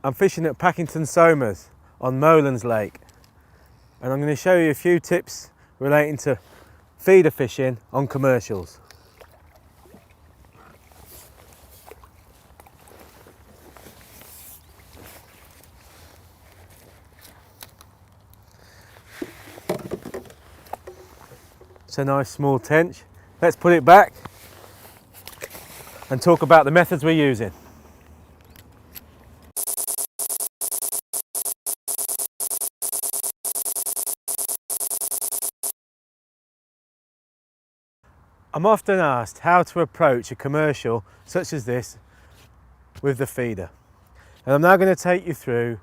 I'm fishing at Packington Sommers on Molan's Lake, and I'm going to show you a few tips relating to feeder fishing on commercials. It's a nice small tench. Let's put it back and talk about the methods we're using. I'm often asked how to approach a commercial such as this with the feeder. And I'm now going to take you through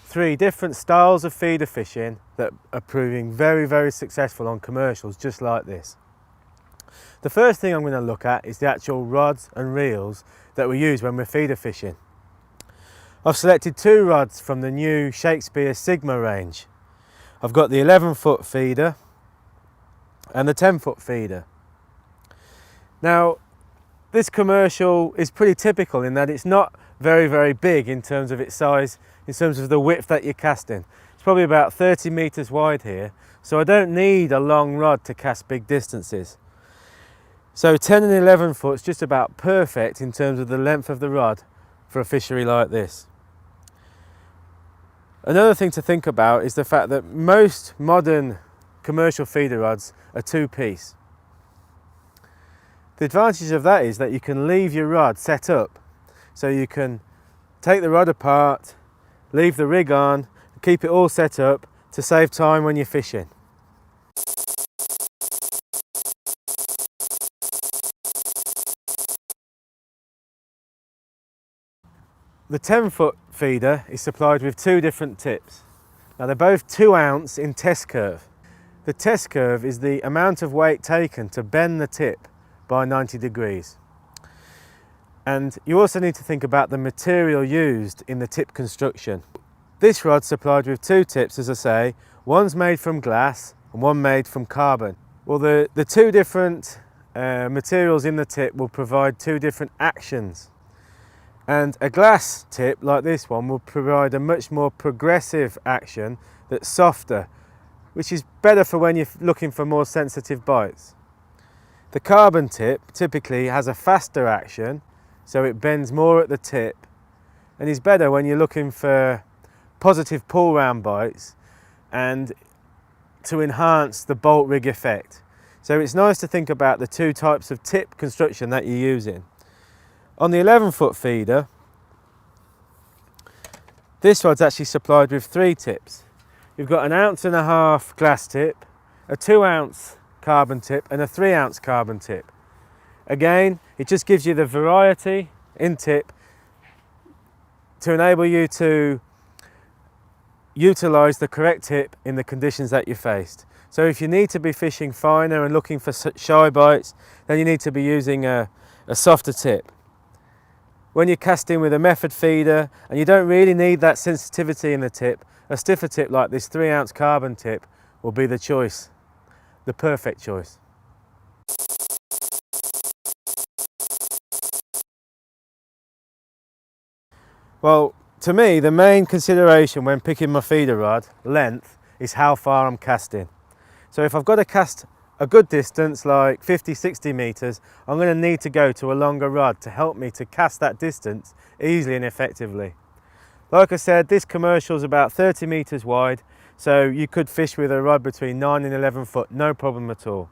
3 different styles of feeder fishing that are proving very successful on commercials just like this. The first thing I'm going to look at is the actual rods and reels that we use when we're feeder fishing. I've selected 2 rods from the new Shakespeare Sigma range. I've got the 11-foot feeder and the 10-foot feeder. Now, this commercial is pretty typical in that it's not very big in terms of its size, in terms of the width that you're casting. It's probably about 30 meters wide here, so I don't need a long rod to cast big distances. So 10 and 11 foot is just about perfect in terms of the length of the rod for a fishery like this. Another thing to think about is the fact that most modern commercial feeder rods are 2-piece. The advantage of that is that you can leave your rod set up, so you can take the rod apart, leave the rig on, and keep it all set up to save time when you're fishing. The 10-foot feeder is supplied with 2 different tips. Now they're both 2 ounce in test curve. The test curve is the amount of weight taken to bend the tip by 90 degrees. And you also need to think about the material used in the tip construction. This rod's supplied with 2 tips, as I say. One's made from glass and one made from carbon. Well, the 2 different materials in the tip will provide 2 different actions. And a glass tip like this one will provide a much more progressive action that's softer, which is better for when you're looking for more sensitive bites. The carbon tip typically has a faster action, so it bends more at the tip and is better when you're looking for positive pull round bites and to enhance the bolt rig effect. So it's nice to think about the 2 types of tip construction that you're using. On the 11-foot feeder, this rod's actually supplied with 3 tips. You've got an 1.5 ounce glass tip, a 2 ounce carbon tip and a 3 ounce carbon tip. Again, it just gives you the variety in tip to enable you to utilize the correct tip in the conditions that you faced. So if you need to be fishing finer and looking for shy bites, then you need to be using a softer tip. When you're casting with a method feeder and you don't really need that sensitivity in the tip, a stiffer tip like this 3 ounce carbon tip will be the choice, the perfect choice. Well, to me, the main consideration when picking my feeder rod, length, is how far I'm casting. So if I've got to cast a good distance, like 50-60 meters, I'm going to need to go to a longer rod to help me to cast that distance easily and effectively. Like I said, this commercial is about 30 meters wide, so you could fish with a rod between 9 and 11 foot, no problem at all.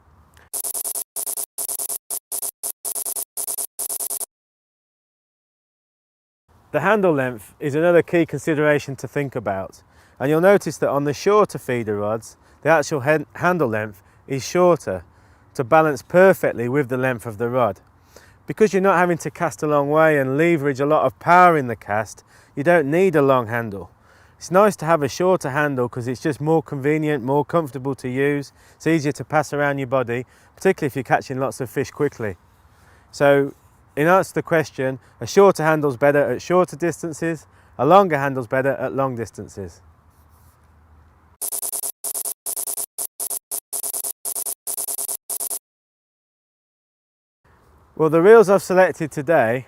The handle length is another key consideration to think about, and you'll notice that on the shorter feeder rods, the actual handle length is shorter to balance perfectly with the length of the rod. Because you're not having to cast a long way and leverage a lot of power in the cast, you don't need a long handle. It's nice to have a shorter handle because it's just more convenient, more comfortable to use. It's easier to pass around your body, particularly if you're catching lots of fish quickly. So, in answer to the question, a shorter handle's better at shorter distances, a longer handle's better at long distances. Well, the reels I've selected today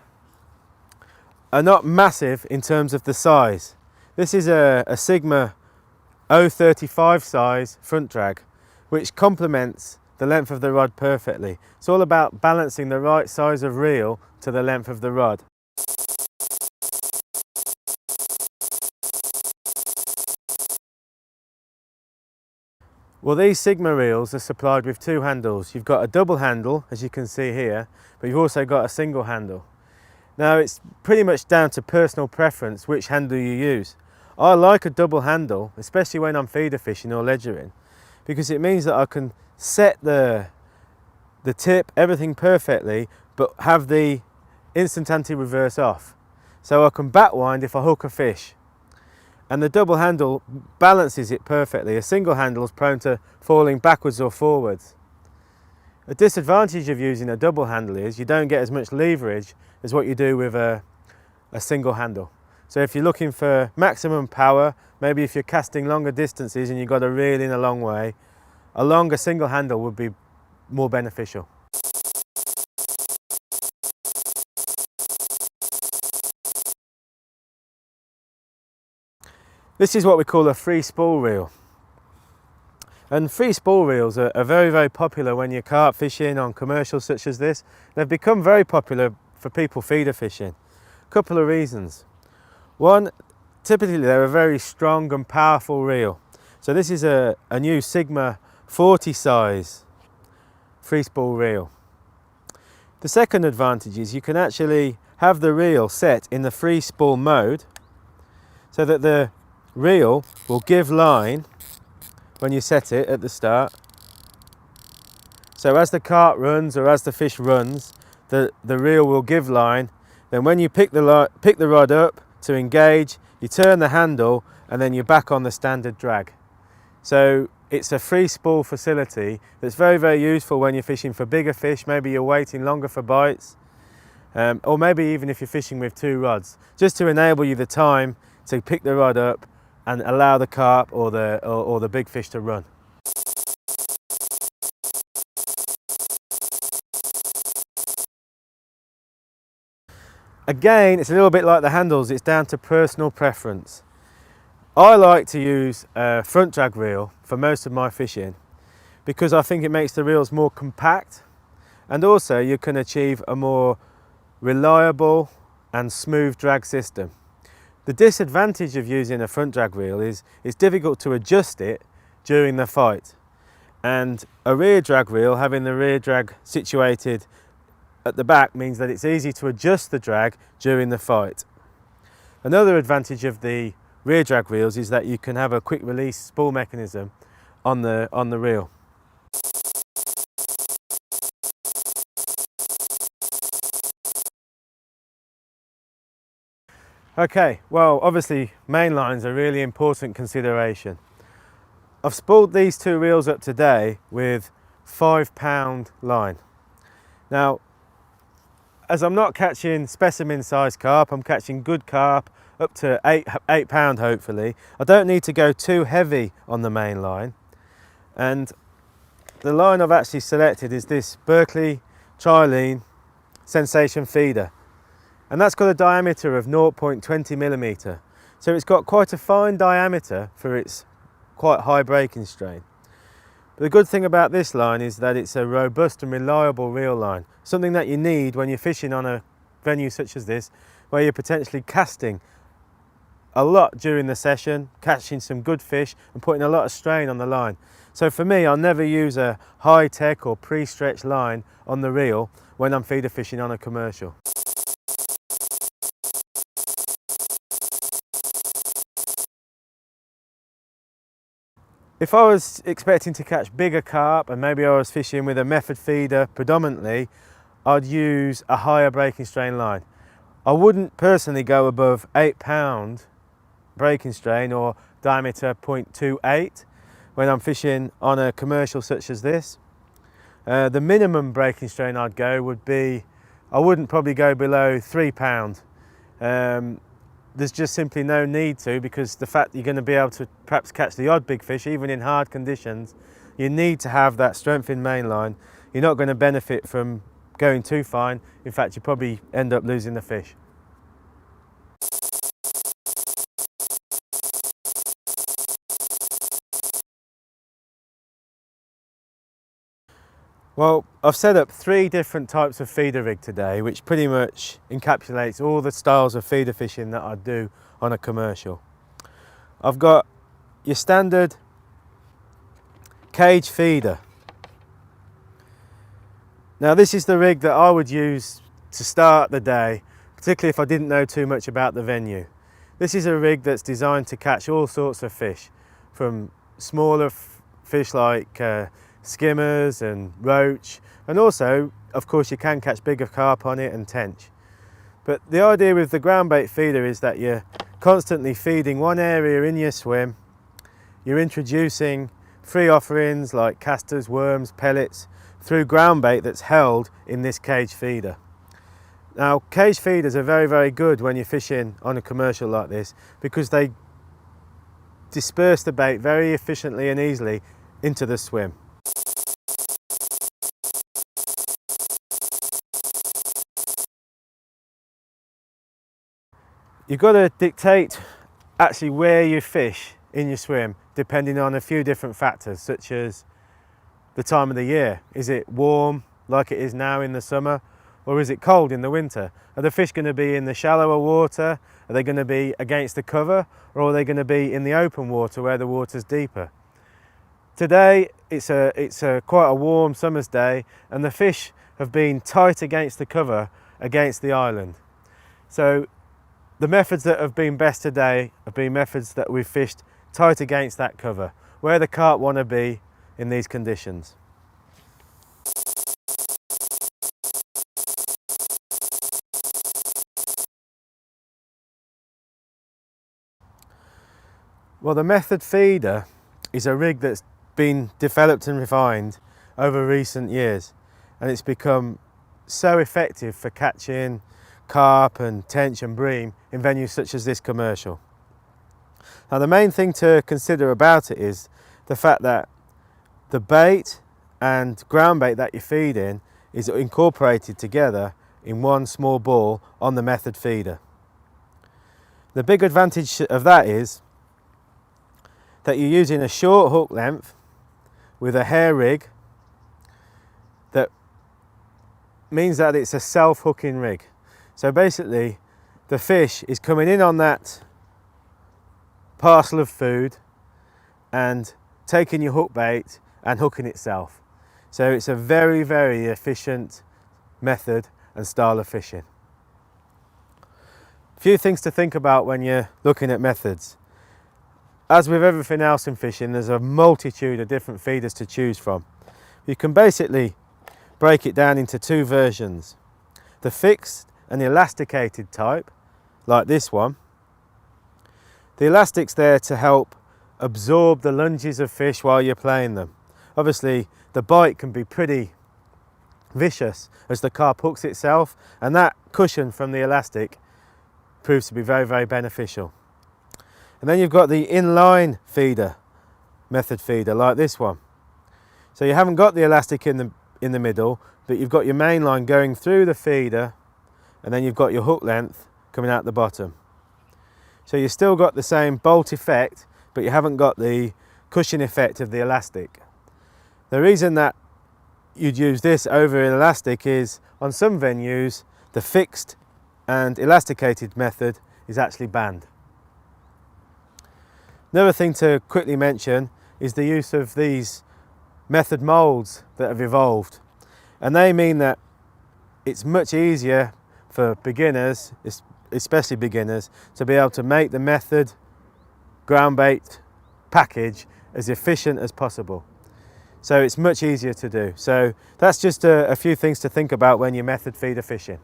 are not massive in terms of the size. This is a Sigma 035 size front drag, which complements the length of the rod perfectly. It's all about balancing the right size of reel to the length of the rod. Well, these Sigma reels are supplied with two handles. You've got a double handle, as you can see here, but you've also got a single handle. Now, it's pretty much down to personal preference which handle you use. I like a double handle, especially when I'm feeder fishing or ledgering, because it means that I can set the tip, everything perfectly, but have the instant anti-reverse off. So I can back wind if I hook a fish. And the double handle balances it perfectly. A single handle is prone to falling backwards or forwards. A disadvantage of using a double handle is you don't get as much leverage as what you do with a single handle. So if you're looking for maximum power, maybe if you're casting longer distances and you've got to reel in a long way, a longer single handle would be more beneficial. This is what we call a free spool reel. And free spool reels are very, very popular when you're carp fishing on commercials such as this. They've become very popular for people feeder fishing. A couple of reasons. One, typically they're a very strong and powerful reel. So this is a new Sigma 40 size free spool reel. The second advantage is you can actually have the reel set in the free spool mode so that the reel will give line when you set it at the start. So as the cart runs or as the fish runs, the reel will give line. Then when you pick the rod up to engage, you turn the handle and then you're back on the standard drag. So it's a free spool facility that's very, very useful when you're fishing for bigger fish. Maybe you're waiting longer for bites, or maybe even if you're fishing with two rods, just to enable you the time to pick the rod up and allow the carp or the big fish to run. Again, it's a little bit like the handles, it's down to personal preference. I like to use a front drag reel for most of my fishing because I think it makes the reels more compact, and also you can achieve a more reliable and smooth drag system. The disadvantage of using a front drag reel is it's difficult to adjust it during the fight, and a rear drag reel, having the rear drag situated at the back, means that it's easy to adjust the drag during the fight. Another advantage of the rear drag reels is that you can have a quick release spool mechanism on the reel. Okay, well, obviously main lines are a really important consideration. I've spooled these two reels up today with 5-pound line. Now, as I'm not catching specimen size carp, I'm catching good carp up to 8 pound hopefully. I don't need to go too heavy on the main line. And the line I've actually selected is this Berkeley Trilene Sensation feeder. And that's got a diameter of 0.20 millimeter. So it's got quite a fine diameter for its quite high breaking strain. But the good thing about this line is that it's a robust and reliable reel line, something that you need when you're fishing on a venue such as this, where you're potentially casting a lot during the session, catching some good fish and putting a lot of strain on the line. So for me, I'll never use a high-tech or pre-stretched line on the reel when I'm feeder fishing on a commercial. If I was expecting to catch bigger carp and maybe I was fishing with a method feeder predominantly, I'd use a higher breaking strain line. I wouldn't personally go above 8 pound breaking strain or diameter 0.28 when I'm fishing on a commercial such as this. The minimum breaking strain I'd go would be, I wouldn't probably go below 3 pound. There's just simply no need to, because the fact you're going to be able to perhaps catch the odd big fish even in hard conditions, you need to have that strength in main line. You're not going to benefit from going too fine. In fact, you probably end up losing the fish. Well, I've set up 3 different types of feeder rig today, which pretty much encapsulates all the styles of feeder fishing that I do on a commercial. I've got your standard cage feeder. Now this is the rig that I would use to start the day, particularly if I didn't know too much about the venue. This is a rig that's designed to catch all sorts of fish, from smaller fish like skimmers and roach, and also of course you can catch bigger carp on it and tench. But the idea with the ground bait feeder is that you're constantly feeding one area in your swim. You're introducing free offerings like casters, worms, pellets through ground bait that's held in this cage feeder. Now cage feeders are very, very good when you're fishing on a commercial like this, because they disperse the bait very efficiently and easily into the swim. You've got to dictate actually where you fish in your swim depending on a few different factors, such as the time of the year. Is it warm like it is now in the summer, or is it cold in the winter? Are the fish going to be in the shallower water? Are they going to be against the cover, or are they going to be in the open water where the water's deeper? Today it's quite a warm summer's day, and the fish have been tight against the cover against the island. So the methods that have been best today have been methods that we've fished tight against that cover, where the carp want to be in these conditions. Well, the method feeder is a rig that's been developed and refined over recent years, and it's become so effective for catching carp and tench and bream in venues such as this commercial. Now the main thing to consider about it is the fact that the bait and ground bait that you're feeding is incorporated together in one small ball on the method feeder. The big advantage of that is that you're using a short hook length with a hair rig. That means that it's a self-hooking rig. So basically the fish is coming in on that parcel of food and taking your hook bait and hooking itself. So it's a very, very efficient method and style of fishing. A few things to think about when you're looking at methods. As with everything else in fishing, there's a multitude of different feeders to choose from. You can basically break it down into 2 versions. The fixed and the elasticated type, like this one. The elastic's there to help absorb the lunges of fish while you're playing them. Obviously the bite can be pretty vicious as the carp hooks itself, and that cushion from the elastic proves to be very, very beneficial. And then you've got the inline feeder, method feeder, like this one. So you haven't got the elastic in the middle, but you've got your main line going through the feeder, and then you've got your hook length coming out the bottom. So you've still got the same bolt effect, but you haven't got the cushion effect of the elastic. The reason that you'd use this over an elastic is, on some venues, the fixed and elasticated method is actually banned. Another thing to quickly mention is the use of these method molds that have evolved, and they mean that it's much easier for beginners, especially beginners, to be able to make the method ground bait package as efficient as possible. So it's much easier to do. So that's just a few things to think about when you're method feeder fishing.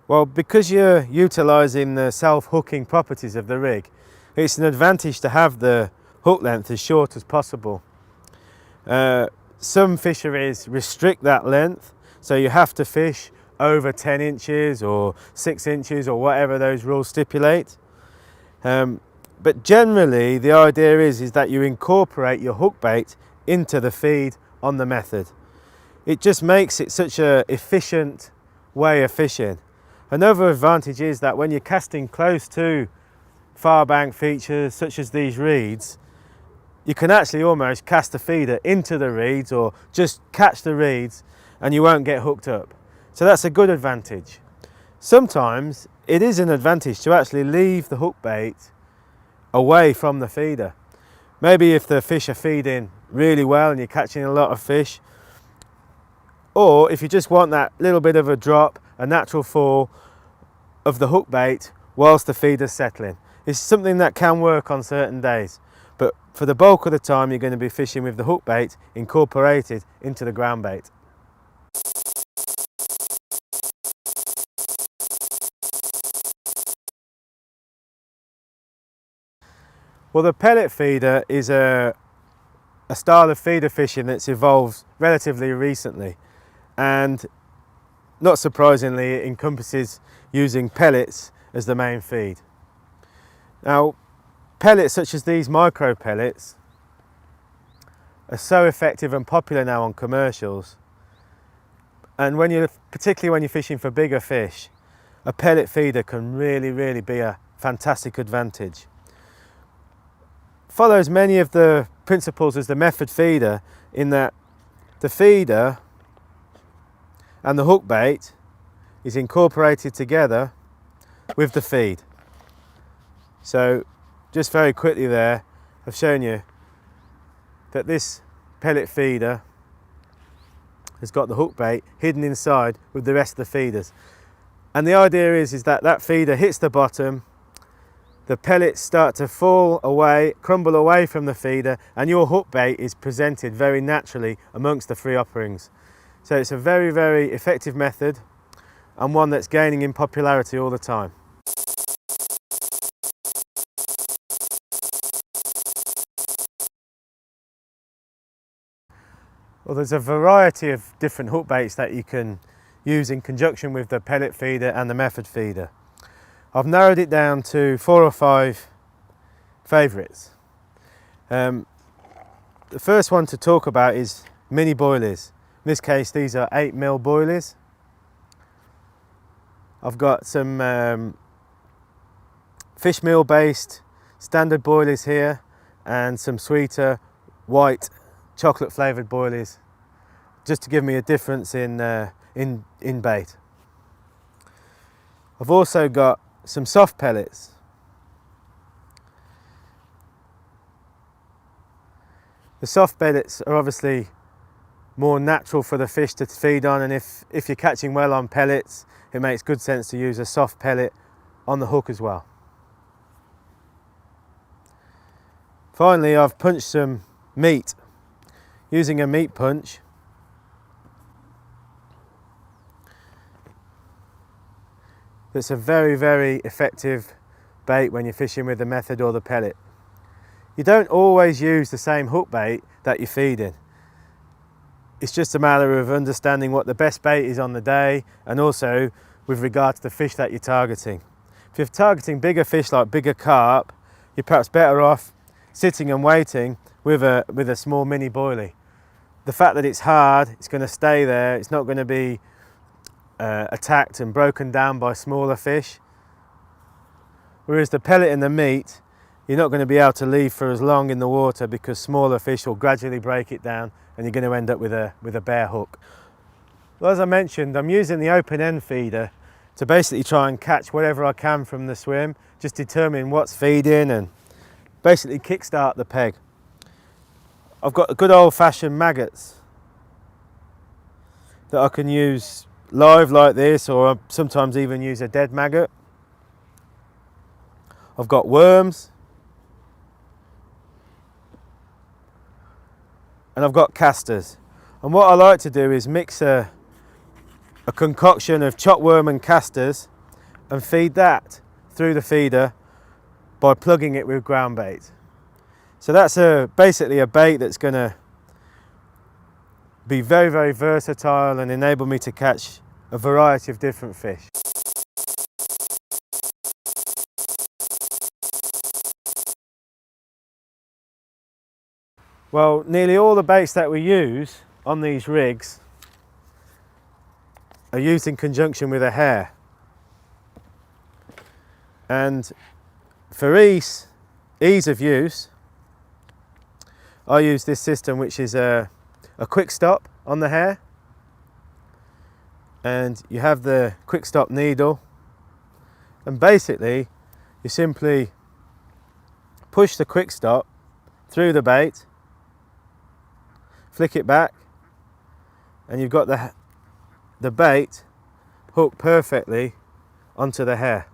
Well, because you're utilising the self-hooking properties of the rig, it's an advantage to have the hook length as short as possible. Some fisheries restrict that length, so you have to fish over 10 inches or 6 inches or whatever those rules stipulate. But generally the idea is that you incorporate your hook bait into the feed on the method. It just makes it such an efficient way of fishing. Another advantage is that when you're casting close to far bank features such as these reeds, you can actually almost cast the feeder into the reeds or just catch the reeds and you won't get hooked up. So that's a good advantage. Sometimes it is an advantage to actually leave the hook bait away from the feeder. Maybe if the fish are feeding really well and you're catching a lot of fish, or if you just want that little bit of a drop, a natural fall of the hook bait whilst the feeder's settling. It's something that can work on certain days, but for the bulk of the time you're going to be fishing with the hook bait incorporated into the ground bait. Well, the pellet feeder is a style of feeder fishing that's evolved relatively recently, and not surprisingly it encompasses using pellets as the main feed. Now, pellets such as these micro pellets are so effective and popular now on commercials, and particularly when you're fishing for bigger fish, a pellet feeder can really be a fantastic advantage. Follows many of the principles as the method feeder, in that the feeder and the hook bait is incorporated together with the feed. So just very quickly there, I've shown you that this pellet feeder has got the hook bait hidden inside with the rest of the feeders. And the idea is that that feeder hits the bottom, the pellets start to fall away, crumble away from the feeder, and your hook bait is presented very naturally amongst the free offerings. So it's a very effective method, and one that's gaining in popularity all the time. Well, there's a variety of different hook baits that you can use in conjunction with the pellet feeder and the method feeder. I've narrowed it down to 4 or 5 favourites. The first one to talk about is mini boilies. In this case, these are 8mm boilies. I've got some fish meal based standard boilies here, and some sweeter white chocolate flavoured boilies, just to give me a difference in bait. I've also got some soft pellets. The soft pellets are obviously more natural for the fish to feed on, and if you're catching well on pellets, it makes good sense to use a soft pellet on the hook as well. Finally, I've punched some meat using a meat punch. That's a very effective bait when you're fishing with the method or the pellet. You don't always use the same hook bait that you're feeding. It's just a matter of understanding what the best bait is on the day, and also with regard to the fish that you're targeting. If you're targeting bigger fish like bigger carp, you're perhaps better off sitting and waiting with a small mini boilie. The fact that it's hard, it's going to stay there, it's not going to be attacked and broken down by smaller fish. Whereas the pellet and the meat, you're not going to be able to leave for as long in the water, because smaller fish will gradually break it down and you're going to end up with a bare hook. Well, as I mentioned, I'm using the open end feeder to basically try and catch whatever I can from the swim, just determine what's feeding and basically kickstart the peg. I've got good old-fashioned maggots that I can use live like this, or I sometimes even use a dead maggot. I've got worms, and I've got casters. And what I like to do is mix a concoction of chopped worm and casters and feed that through the feeder by plugging it with ground bait. So that's basically a bait that's going to be very versatile and enable me to catch a variety of different fish. Well, nearly all the baits that we use on these rigs are used in conjunction with a hair. And for ease of use, I use this system, which is a quick stop on the hair, and you have the quick stop needle, and basically you simply push the quick stop through the bait, flick it back, and you've got the bait hooked perfectly onto the hair.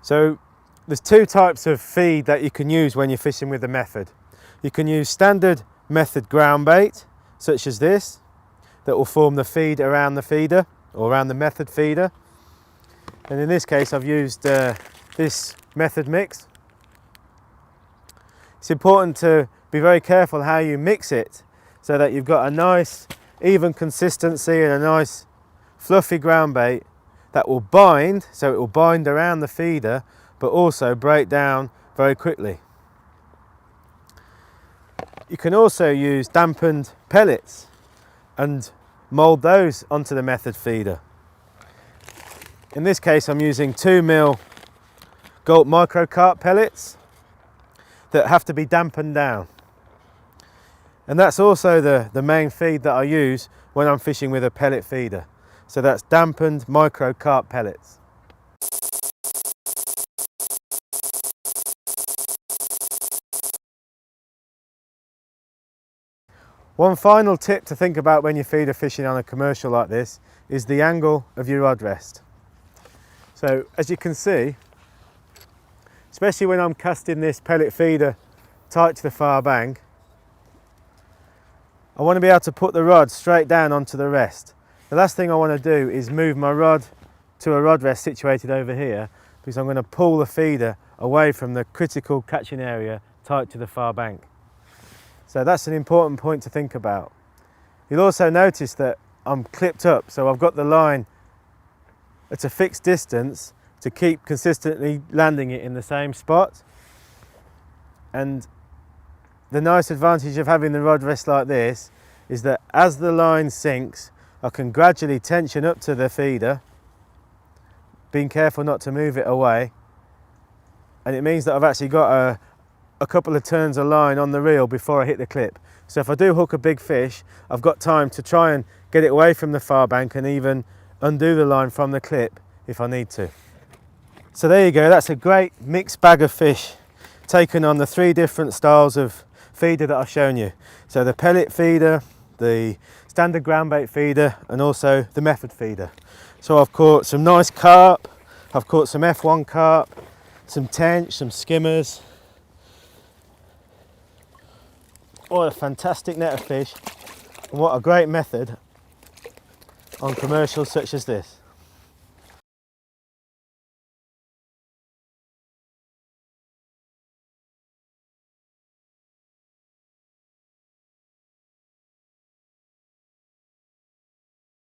So there's two types of feed that you can use when you're fishing with the method. You can use standard method ground bait, such as this, that will form the feed around the feeder, or around the method feeder. And in this case, I've used this method mix. It's important to be very careful how you mix it, so that you've got a nice even consistency and a nice fluffy ground bait that will bind, so it will bind around the feeder, but also break down very quickly. You can also use dampened pellets and mould those onto the method feeder. In this case, I'm using 2mm Gold microcarp pellets that have to be dampened down. And that's also the main feed that I use when I'm fishing with a pellet feeder. So that's dampened microcarp pellets. One final tip to think about when you're feeder fishing on a commercial like this is the angle of your rod rest. So as you can see, especially when I'm casting this pellet feeder tight to the far bank, I want to be able to put the rod straight down onto the rest. The last thing I want to do is move my rod to a rod rest situated over here, because I'm going to pull the feeder away from the critical catching area tight to the far bank. So that's an important point to think about. You'll also notice that I'm clipped up, so I've got the line at a fixed distance to keep consistently landing it in the same spot. And the nice advantage of having the rod rest like this is that as the line sinks, I can gradually tension up to the feeder, being careful not to move it away, and it means that I've actually got a couple of turns of line on the reel before I hit the clip. So if I do hook a big fish, I've got time to try and get it away from the far bank and even undo the line from the clip if I need to. So there you go, that's a great mixed bag of fish taken on the 3 different styles of feeder that I've shown you. So the pellet feeder, the standard ground bait feeder, and also the method feeder. So I've caught some nice carp, I've caught some F1 carp, some tench, some skimmers. What a fantastic net of fish, and what a great method on commercials such as this.